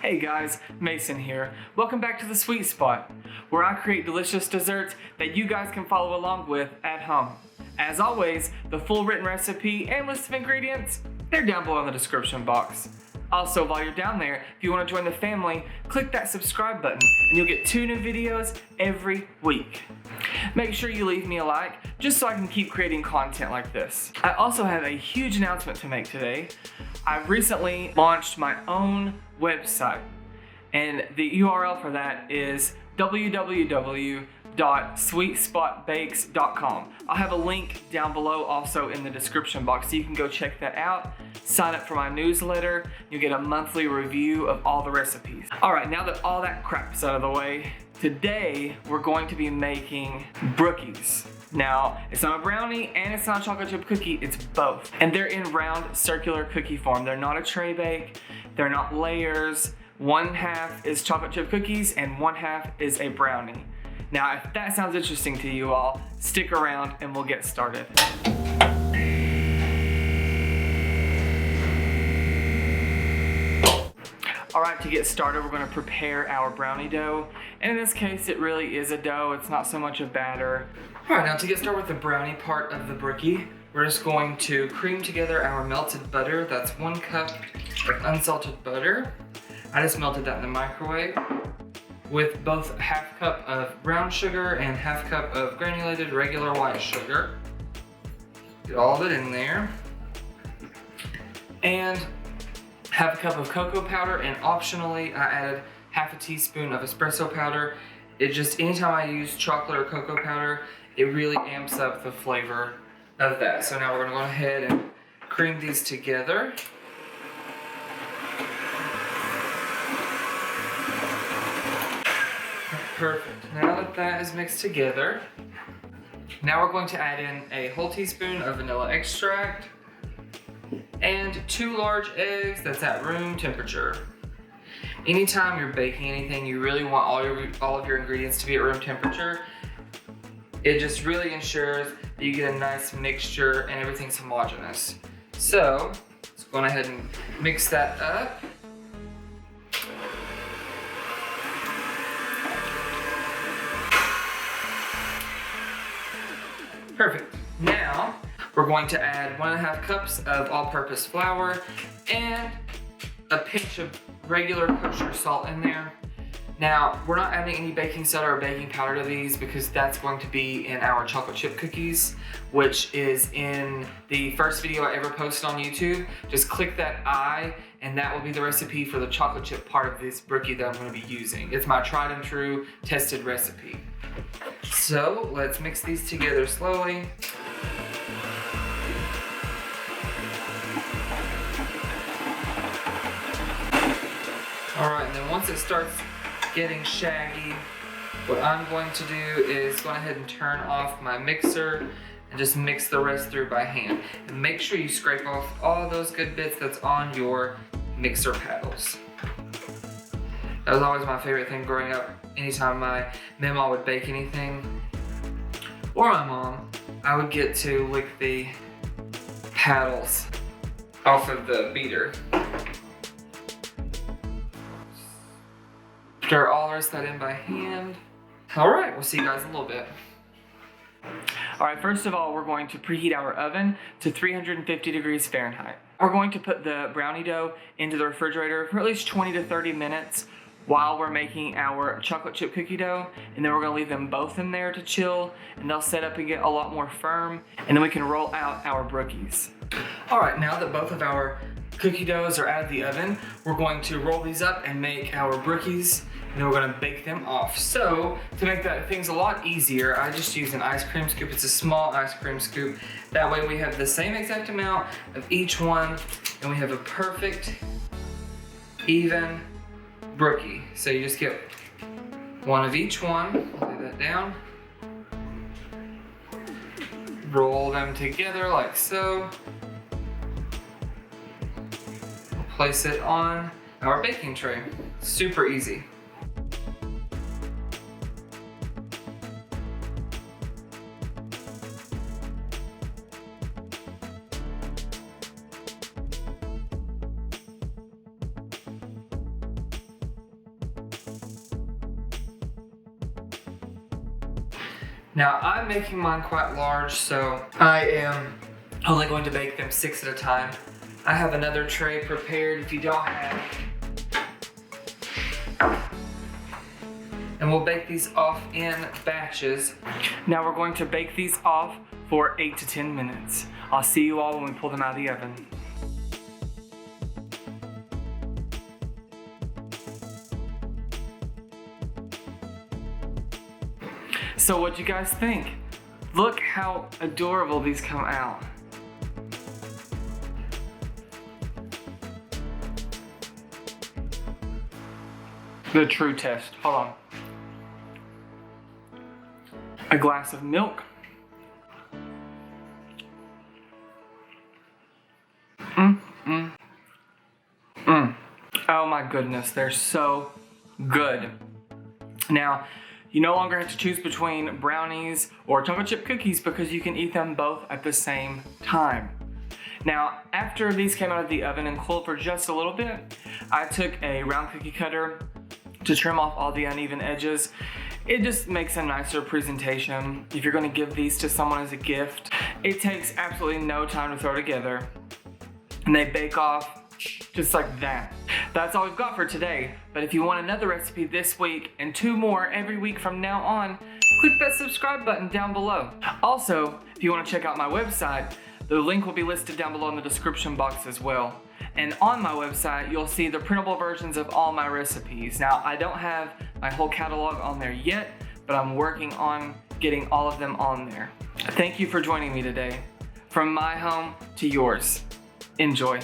Hey guys, Mason here. Welcome back to the Sweet Spot, where I create delicious desserts that you guys can follow along with at home. As always, the full written recipe and list of ingredients, they're down below in the description box. Also, while you're down there, if you want to join the family, click that subscribe button and you'll get 2 new videos every week. Make sure you leave me a like, just so I can keep creating content like this. I also have a huge announcement to make today. I've recently launched my own website, and the URL for that is www.sweetspotbakes.com. I'll have a link down below also in the description box, so you can go check that out. Sign up for my newsletter. You'll get a monthly review of all the recipes. All right, now that all that crap's out of the way, today we're going to be making Brookies. Now, it's not a brownie and it's not a chocolate chip cookie, it's both. And they're in round circular cookie form. They're not a tray bake, they're not layers. 1/2 is chocolate chip cookies and 1/2 is a brownie. Now, if that sounds interesting to you all, stick around and we'll get started. All right, to get started, we're gonna prepare our brownie dough. And in this case, it really is a dough. It's not so much a batter. All right, now to get started with the brownie part of the brookie, we're just going to cream together our melted butter. That's 1 cup of unsalted butter. I just melted that in the microwave with both 1/2 cup of brown sugar and 1/2 cup of granulated regular white sugar. Get all of it in there. And 1/2 cup of cocoa powder, and optionally I added 1/2 teaspoon of espresso powder. It just, anytime I use chocolate or cocoa powder, it really amps up the flavor of that. So now we're gonna go ahead and cream these together. Perfect. Now that that is mixed together, now we're going to add in a whole teaspoon of vanilla extract and 2 large eggs that's at room temperature. Anytime you're baking anything, you really want all of your ingredients to be at room temperature. It just really ensures that you get a nice mixture and everything's homogeneous. So let's go ahead and mix that up. Perfect. Now we're going to add 1.5 cups of all-purpose flour and a pinch of regular kosher salt in there. Now, we're not adding any baking soda or baking powder to these because that's going to be in our chocolate chip cookies, which is in the first video I ever posted on YouTube. Just click that I, and that will be the recipe for the chocolate chip part of this brookie that I'm going to be using. It's my tried and true tested recipe. So let's mix these together slowly. All right, and then once it starts getting shaggy, what I'm going to do is go ahead and turn off my mixer and just mix the rest through by hand. And make sure you scrape off all those good bits that's on your mixer paddles. That was always my favorite thing growing up. Anytime my mama would bake anything, or my mom, I would get to lick the paddles off of the beater. Stir all the rest of that in by hand. All right, we'll see you guys in a little bit. All right, first of all, we're going to preheat our oven to 350 degrees Fahrenheit. We're going to put the brownie dough into the refrigerator for at least 20 to 30 minutes while we're making our chocolate chip cookie dough, and then we're gonna leave them both in there to chill, and they'll set up and get a lot more firm, and then we can roll out our brookies. All right, now that both of our cookie doughs are out of the oven, we're going to roll these up and make our brookies, and then we're gonna bake them off. So to make that things a lot easier, I just use an ice cream scoop. It's a small ice cream scoop. That way we have the same exact amount of each one, and we have a perfect, even brookie. So you just get one of each one, lay that down, roll them together like so, place it on our baking tray. Super easy. Now I'm making mine quite large, so I am only going to bake them 6 at a time. I have another tray prepared if you don't have. And we'll bake these off in batches. Now we're going to bake these off for 8 to 10 minutes. I'll see you all when we pull them out of the oven. So what'd you guys think? Look how adorable these come out. The true test. Hold on. A glass of milk. Oh my goodness, they're so good. Now, you no longer have to choose between brownies or chocolate chip cookies because you can eat them both at the same time. Now, after these came out of the oven and cooled for just a little bit, I took a round cookie cutter to trim off all the uneven edges. It just makes a nicer presentation. If you're gonna give these to someone as a gift, it takes absolutely no time to throw together. And they bake off just like that. That's all we've got for today. But if you want another recipe this week and 2 more every week from now on, click that subscribe button down below. Also, if you want to check out my website, the link will be listed down below in the description box as well. And on my website, you'll see the printable versions of all my recipes. Now, I don't have my whole catalog on there yet, but I'm working on getting all of them on there. Thank you for joining me today. From my home to yours. Enjoy.